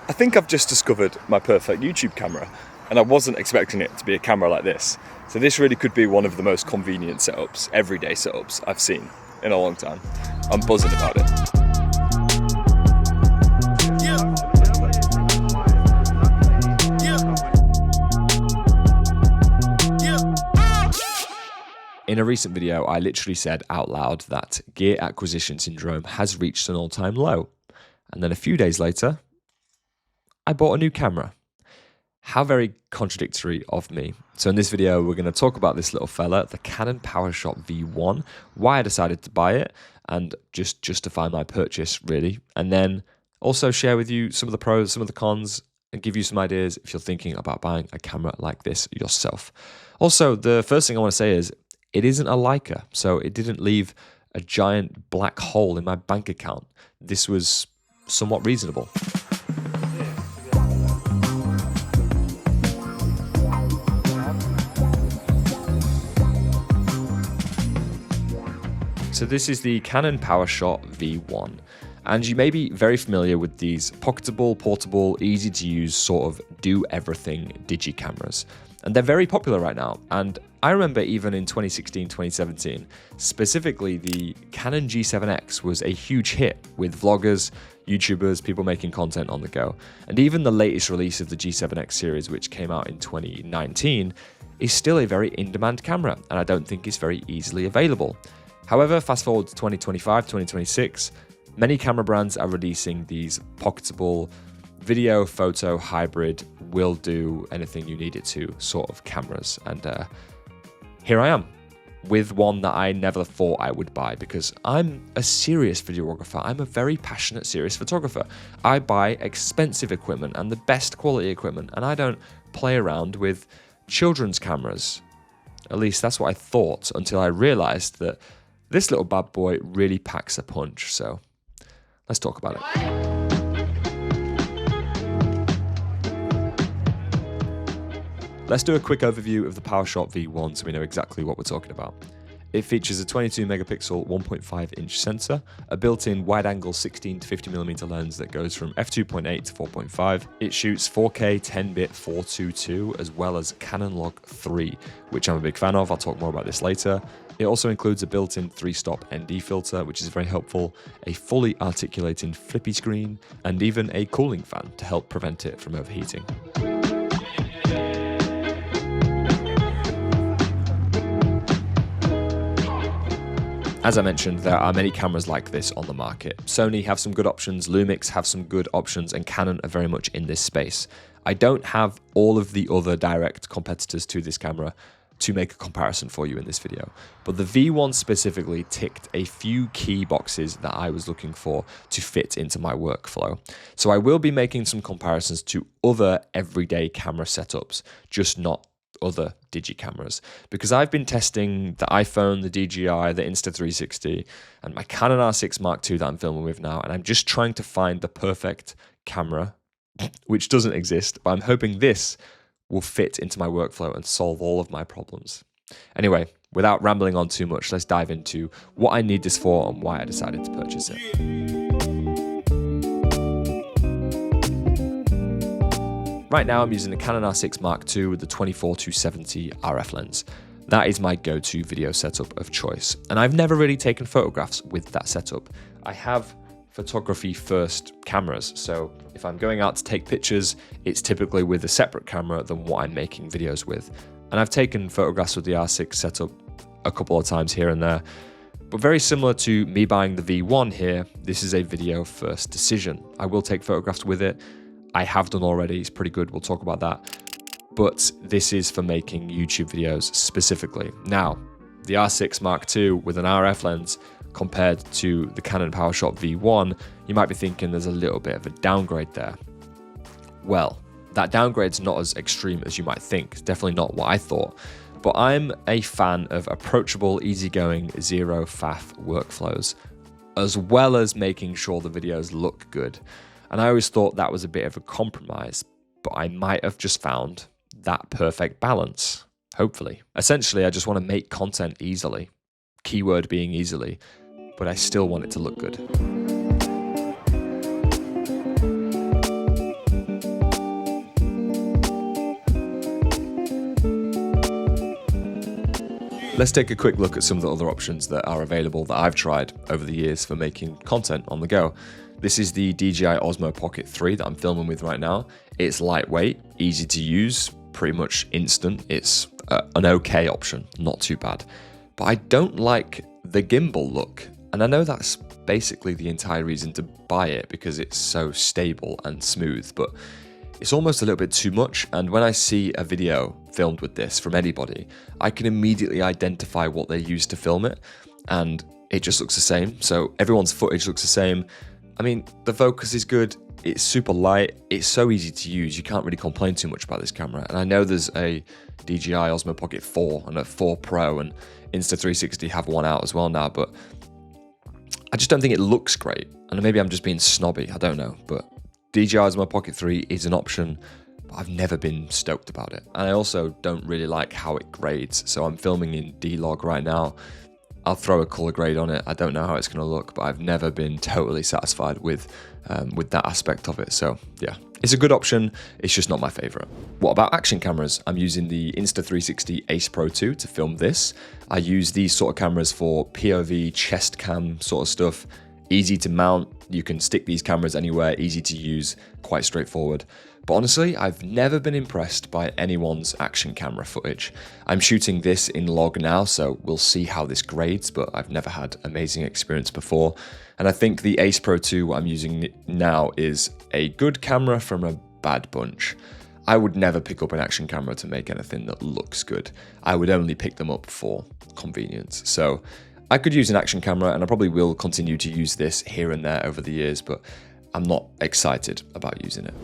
I think I've just discovered my perfect YouTube camera, and I wasn't expecting it to be a camera like this. So this really could be one of the most convenient setups, everyday setups I've seen in a long time. I'm buzzing about it. In a recent video, I literally said out loud that gear acquisition syndrome has reached an all-time low. And then a few days later, I bought a new camera. How very contradictory of me. So in this video, we're going to talk about this little fella, the Canon Powershot V1, why I decided to buy it, and just justify my purchase, really. And then also share with you some of the pros, some of the cons, and give you some ideas if you're thinking about buying a camera like this yourself. Also, the first thing I want to say is, it isn't a Leica, so it didn't leave a giant black hole in my bank account. This was somewhat reasonable. So this is the Canon Powershot V1, and you may be very familiar with these pocketable, portable, easy to use sort of do-everything digi cameras. And they're very popular right now, and I remember even in 2016, 2017, specifically the Canon G7X was a huge hit with vloggers, YouTubers, people making content on the go. And even the latest release of the G7X series, which came out in 2019, is still a very in-demand camera, and I don't think it's very easily available. However, fast forward to 2025, 2026, many camera brands are releasing these pocketable video, photo, hybrid, will do anything you need it to sort of cameras. And here I am with one that I never thought I would buy because I'm a serious videographer. I'm a very passionate, serious photographer. I buy expensive equipment and the best quality equipment, and I don't play around with children's cameras. At least that's what I thought until I realized that this little bad boy really packs a punch. So let's talk about it. Let's do a quick overview of the Powershot V1 so we know exactly what we're talking about. It features a 22 megapixel 1.5 inch sensor, a built-in wide-angle 16 to 50mm lens that goes from f2.8 to 4.5. It shoots 4K 10-bit 422 as well as Canon Log 3, which I'm a big fan of. I'll talk more about this later. It also includes a built-in 3-stop ND filter, which is very helpful, a fully articulating flippy screen, and even a cooling fan to help prevent it from overheating. As I mentioned, there are many cameras like this on the market. Sony have some good options, Lumix have some good options, and Canon are very much in this space. I don't have all of the other direct competitors to this camera to make a comparison for you in this video, but the V1 specifically ticked a few key boxes that I was looking for to fit into my workflow. So I will be making some comparisons to other everyday camera setups, just not other digi cameras, because I've been testing the iPhone, the DJI, the Insta360, and my Canon R6 Mark II that I'm filming with now, and I'm just trying to find the perfect camera, which doesn't exist, but I'm hoping this will fit into my workflow and solve all of my problems. Anyway, without rambling on too much, let's dive into what I need this for and why I decided to purchase it. Right now I'm using the Canon R6 Mark II with the 24-70 RF lens. That is my go-to video setup of choice, and I've never really taken photographs with that setup. I have photography first cameras, so if I'm going out to take pictures, it's typically with a separate camera than what I'm making videos with. And I've taken photographs with the R6 setup a couple of times here and there, but very similar to me buying the V1 here, this is a video first decision. I will take photographs with it. I have done already, it's pretty good, we'll talk about that. But this is for making YouTube videos specifically. Now, the R6 Mark II with an RF lens compared to the Canon Powershot V1, you might be thinking there's a little bit of a downgrade there. Well, that downgrade's not as extreme as you might think. It's definitely not what I thought. But I'm a fan of approachable, easygoing, zero faff workflows, as well as making sure the videos look good. And I always thought that was a bit of a compromise, but I might have just found that perfect balance, hopefully. Essentially, I just want to make content easily, keyword being easily, but I still want it to look good. Let's take a quick look at some of the other options that are available that I've tried over the years for making content on the go. This is the DJI Osmo Pocket 3 that I'm filming with right now. It's lightweight, easy to use, pretty much instant. It's an okay option, not too bad. But I don't like the gimbal look. And I know that's basically the entire reason to buy it, because it's so stable and smooth, but it's almost a little bit too much. And when I see a video filmed with this from anybody, I can immediately identify what they used to film it, and it just looks the same. So everyone's footage looks the same. I mean, the focus is good, it's super light, it's so easy to use, you can't really complain too much about this camera. And I know there's a DJI Osmo Pocket 4 and a 4 Pro, and Insta360 have one out as well now, but I just don't think it looks great. And maybe I'm just being snobby, I don't know, but DJI Osmo Pocket 3 is an option, but I've never been stoked about it. And I also don't really like how it grades, so I'm filming in D-Log right now. I'll throw a color grade on it. I don't know how it's going to look, but I've never been totally satisfied with that aspect of it. So yeah, it's a good option. It's just not my favorite. What about action cameras? I'm using the Insta360 Ace Pro 2 to film this. I use these sort of cameras for POV, chest cam sort of stuff. Easy to mount. You can stick these cameras anywhere, easy to use, quite straightforward. But honestly, I've never been impressed by anyone's action camera footage. I'm shooting this in log now, so we'll see how this grades, but I've never had amazing experience before. And I think the Ace Pro 2, what I'm using now, is a good camera from a bad bunch. I would never pick up an action camera to make anything that looks good. I would only pick them up for convenience. So I could use an action camera, and I probably will continue to use this here and there over the years, but I'm not excited about using it.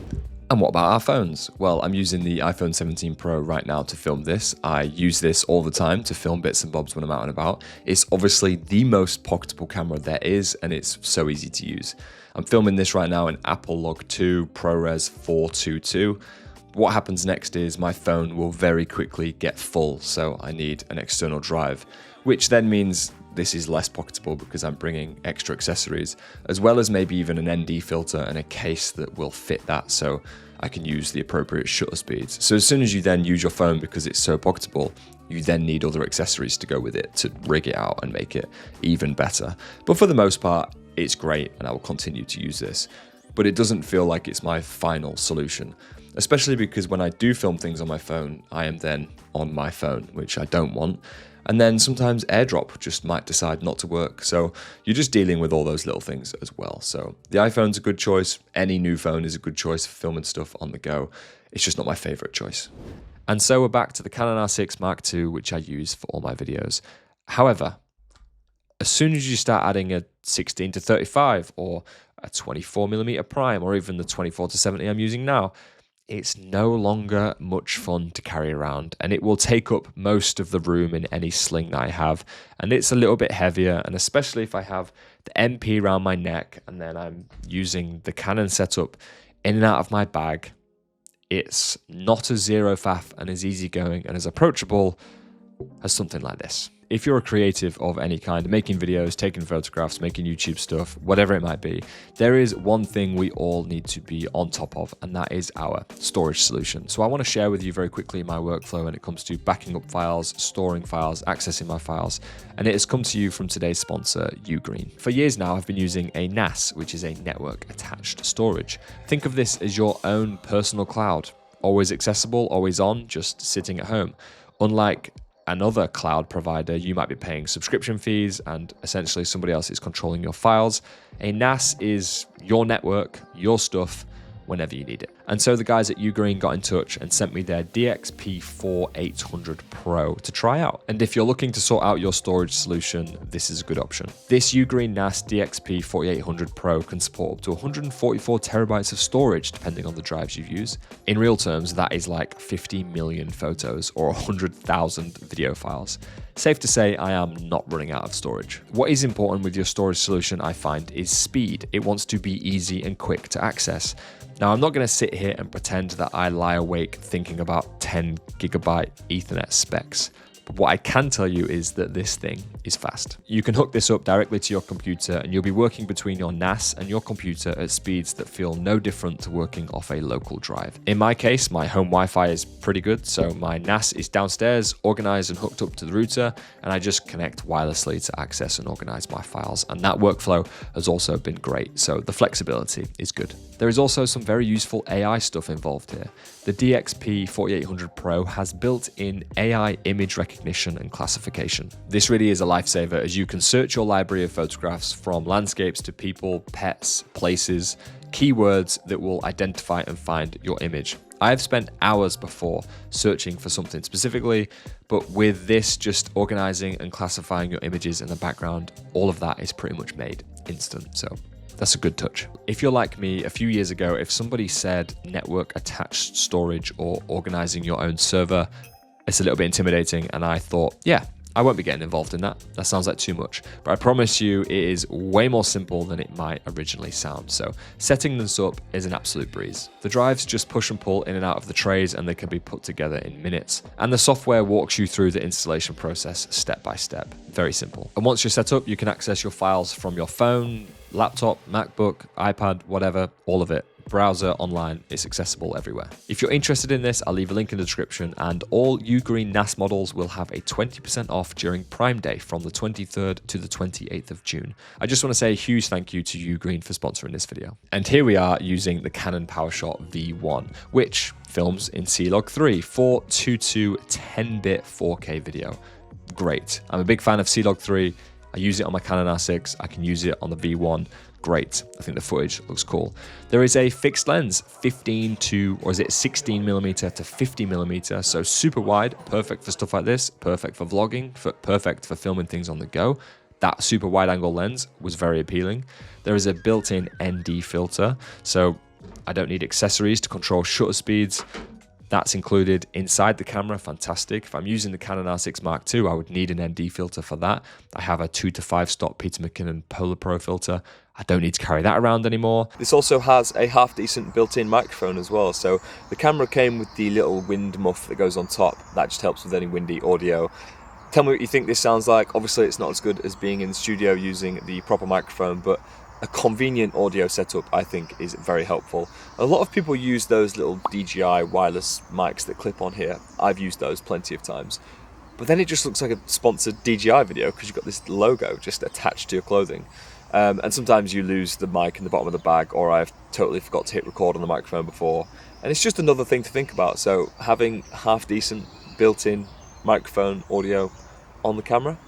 And what about our phones? Well, I'm using the iPhone 17 Pro right now to film this. I use this all the time to film bits and bobs when I'm out and about. It's obviously the most pocketable camera there is, and it's so easy to use. I'm filming this right now in Apple Log 2 ProRes 422. What happens next is my phone will very quickly get full, so I need an external drive, which then means this is less pocketable because I'm bringing extra accessories, as well as maybe even an ND filter and a case that will fit that, so I can use the appropriate shutter speeds. So as soon as you then use your phone, because it's so pocketable, you then need other accessories to go with it to rig it out and make it even better. But for the most part, it's great, and I will continue to use this. But it doesn't feel like it's my final solution, especially because when I do film things on my phone, I am then on my phone, which I don't want. And then sometimes AirDrop just might decide not to work. So you're just dealing with all those little things as well. So the iPhone's a good choice. Any new phone is a good choice for filming stuff on the go. It's just not my favorite choice. And so we're back to the Canon R6 Mark II, which I use for all my videos. However, as soon as you start adding a 16-35 or a 24mm prime, or even the 24-70 I'm using now, it's no longer much fun to carry around, and it will take up most of the room in any sling that I have, and it's a little bit heavier, and especially if I have the MP around my neck and then I'm using the Canon setup in and out of my bag, it's not as zero faff and as easygoing and as approachable as something like this. If you're a creative of any kind, making videos, taking photographs, making YouTube stuff, whatever it might be, there is one thing we all need to be on top of, and that is our storage solution. So I want to share with you very quickly my workflow when it comes to backing up files, storing files, accessing my files, and it has come to you from today's sponsor, UGREEN. For years now, I've been using a NAS, which is a network attached storage. Think of this as your own personal cloud, always accessible, always on, just sitting at home. Unlike another cloud provider, you might be paying subscription fees and essentially somebody else is controlling your files. A NAS is your network, your stuff, whenever you need it. And so the guys at UGREEN got in touch and sent me their DXP4800 Pro to try out. And if you're looking to sort out your storage solution, this is a good option. This UGREEN NAS DXP4800 Pro can support up to 144 terabytes of storage, depending on the drives you use. In real terms, that is like 50 million photos or 100,000 video files. Safe to say, I am not running out of storage. What is important with your storage solution, I find, is speed. It wants to be easy and quick to access. Now, I'm not going to sit here and pretend that I lie awake thinking about 10 gigabyte Ethernet specs, What I can tell you is that this thing is fast. You can hook this up directly to your computer and you'll be working between your NAS and your computer at speeds that feel no different to working off a local drive. In my case, my home Wi-Fi is pretty good, so my NAS is downstairs, organized and hooked up to the router, and I just connect wirelessly to access and organize my files. And that workflow has also been great, so the flexibility is good. There is also some very useful AI stuff involved here. The DXP 4800 Pro has built-in AI image recognition and classification. This really is a lifesaver, as you can search your library of photographs from landscapes to people, pets, places, keywords that will identify and find your image. I have spent hours before searching for something specifically, but with this just organizing and classifying your images in the background, all of that is pretty much made instant. So that's a good touch. If you're like me, a few years ago, if somebody said network attached storage or organizing your own server, it's a little bit intimidating, and I thought, yeah, I won't be getting involved in that. That sounds like too much. But I promise you, it is way more simple than it might originally sound. So setting this up is an absolute breeze. The drives just push and pull in and out of the trays, and they can be put together in minutes. And the software walks you through the installation process step by step. Very simple. And once you're set up, you can access your files from your phone, laptop, MacBook, iPad, whatever, all of it. Browser, online, it's accessible everywhere. If you're interested in this, I'll leave a link in the description, and all UGREEN NAS models will have a 20% off during Prime Day from the 23rd to the 28th of June. I just want to say a huge thank you to UGREEN for sponsoring this video. And here we are using the Canon Powershot V1, which films in C-Log 3, 422 10-bit 4K video. Great. I'm a big fan of C-Log 3. I use it on my Canon R6. I can use it on the V1. Great. I think the footage looks cool. There is a fixed lens, 16mm to 50mm, so super wide, perfect for stuff like this, perfect for vlogging, perfect for filming things on the go. That super wide angle lens was very appealing. There is a built-in ND filter, so I don't need accessories to control shutter speeds. That's included inside the camera, fantastic. If I'm using the Canon R6 Mark II, I would need an ND filter for that. I have a 2 to 5 stop Peter McKinnon Polar Pro filter. I don't need to carry that around anymore. This also has a half decent built-in microphone as well. So the camera came with the little wind muff that goes on top. That just helps with any windy audio. Tell me what you think this sounds like. Obviously it's not as good as being in the studio using the proper microphone, but a convenient audio setup, I think, is very helpful. A lot of people use those little DJI wireless mics that clip on here. I've used those plenty of times. But then it just looks like a sponsored DJI video because you've got this logo just attached to your clothing. And sometimes you lose the mic in the bottom of the bag, or I've totally forgot to hit record on the microphone before. And it's just another thing to think about. So having half decent built-in microphone audio on the camera,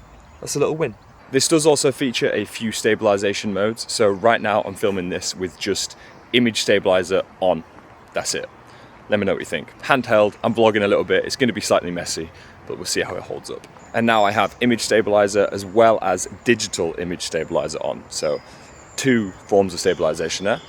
that's a little win. This does also feature a few stabilization modes. So right now I'm filming this with just image stabilizer on. That's it. Let me know what you think. Handheld, I'm vlogging a little bit. It's going to be slightly messy, but we'll see how it holds up. And now I have image stabilizer as well as digital image stabilizer on. So 2 forms of stabilization there.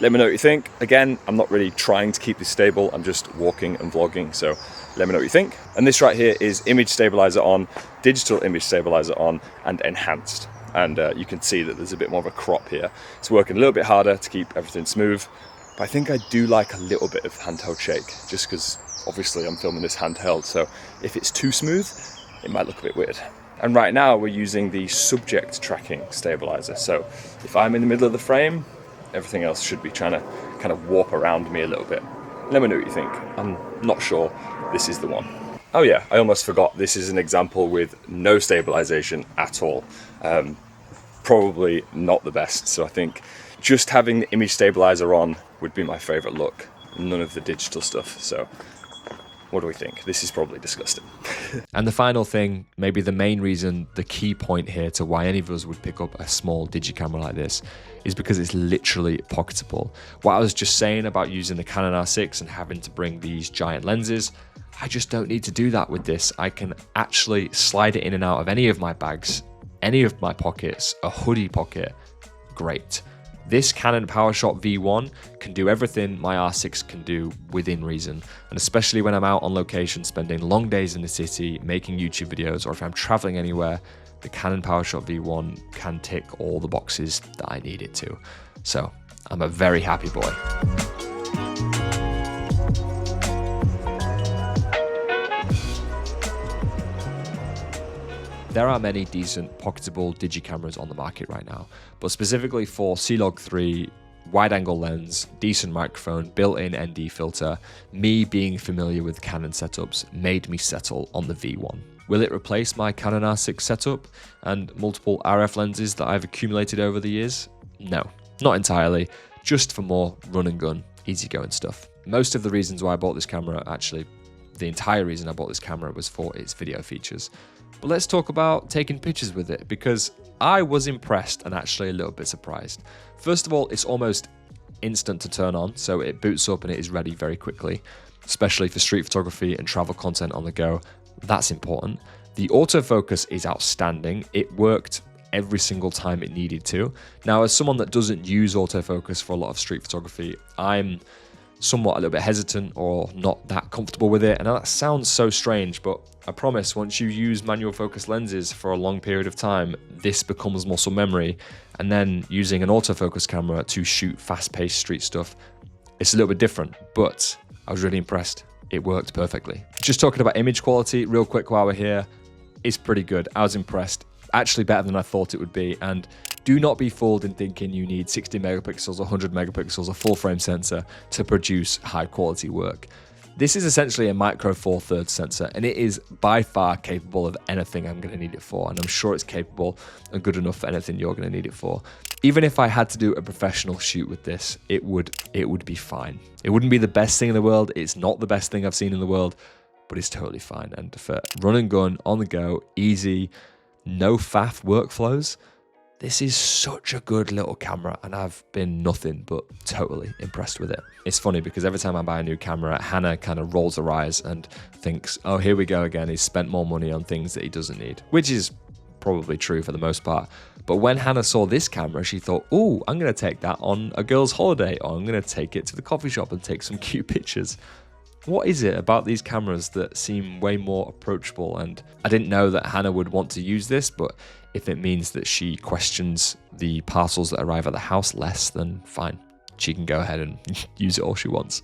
Let me know what you think. Again, I'm not really trying to keep this stable. I'm just walking and vlogging. So let me know what you think. And this right here is image stabilizer on, digital image stabilizer on, and enhanced. And you can see that there's a bit more of a crop here. It's working a little bit harder to keep everything smooth. But I think I do like a little bit of handheld shake, just because obviously I'm filming this handheld. So if it's too smooth, it might look a bit weird. And right now we're using the subject tracking stabilizer. So if I'm in the middle of the frame, everything else should be trying to kind of warp around me a little bit. Let me know what you think. I'm not sure this is the one. Oh yeah, I almost forgot. This is an example with no stabilization at all. Probably not the best. So I think just having the image stabilizer on would be my favorite look. None of the digital stuff. So what do we think? This is probably disgusting. And the final thing, maybe the main reason, the key point here to why any of us would pick up a small digicamera like this is because it's literally pocketable. What I was just saying about using the Canon R6 and having to bring these giant lenses, I just don't need to do that with this. I can actually slide it in and out of any of my bags, any of my pockets, a hoodie pocket. Great. This Canon Powershot V1 can do everything my R6 can do within reason. And especially when I'm out on location, spending long days in the city, making YouTube videos, or if I'm traveling anywhere, the Canon Powershot V1 can tick all the boxes that I need it to. So I'm a very happy boy. There are many decent pocketable digi cameras on the market right now, but specifically for C-Log 3, wide-angle lens, decent microphone, built-in ND filter, me being familiar with Canon setups made me settle on the V1. Will it replace my Canon R6 setup and multiple RF lenses that I've accumulated over the years? No, not entirely, just for more run and gun, easygoing stuff. Most of the reasons why I bought this camera, actually, the entire reason I bought this camera was for its video features. But let's talk about taking pictures with it, because I was impressed and actually a little bit surprised. First of all, it's almost instant to turn on, so it boots up and it is ready very quickly, especially for street photography and travel content on the go. That's important. The autofocus is outstanding. It worked every single time it needed to. Now, as someone that doesn't use autofocus for a lot of street photography, I'm somewhat a little bit hesitant or not that comfortable with it. And that sounds so strange, but I promise once you use manual focus lenses for a long period of time, this becomes muscle memory. And then using an autofocus camera to shoot fast-paced street stuff, it's a little bit different, but I was really impressed. It worked perfectly. Just talking about image quality real quick while we're here, it's pretty good. I was impressed. Actually better than I thought it would be. And do not be fooled in thinking you need 60 megapixels, 100 megapixels, a full frame sensor to produce high quality work. This is essentially a micro four thirds sensor, and it is by far capable of anything I'm going to need it for. And I'm sure it's capable and good enough for anything you're going to need it for. Even if I had to do a professional shoot with this, it would be fine. It wouldn't be the best thing in the world. It's not the best thing I've seen in the world, but it's totally fine. And for run and gun, on the go, easy, no faff workflows, this is such a good little camera, and I've been nothing but totally impressed with it. It's funny because every time I buy a new camera, Hannah kind of rolls her eyes and thinks, oh, here we go again. He's spent more money on things that he doesn't need, which is probably true for the most part. But when Hannah saw this camera, she thought, oh, I'm going to take that on a girl's holiday, or I'm going to take it to the coffee shop and take some cute pictures. What is it about these cameras that seem way more approachable? And I didn't know that Hannah would want to use this, but if it means that she questions the parcels that arrive at the house less, then fine. She can go ahead and use it all she wants.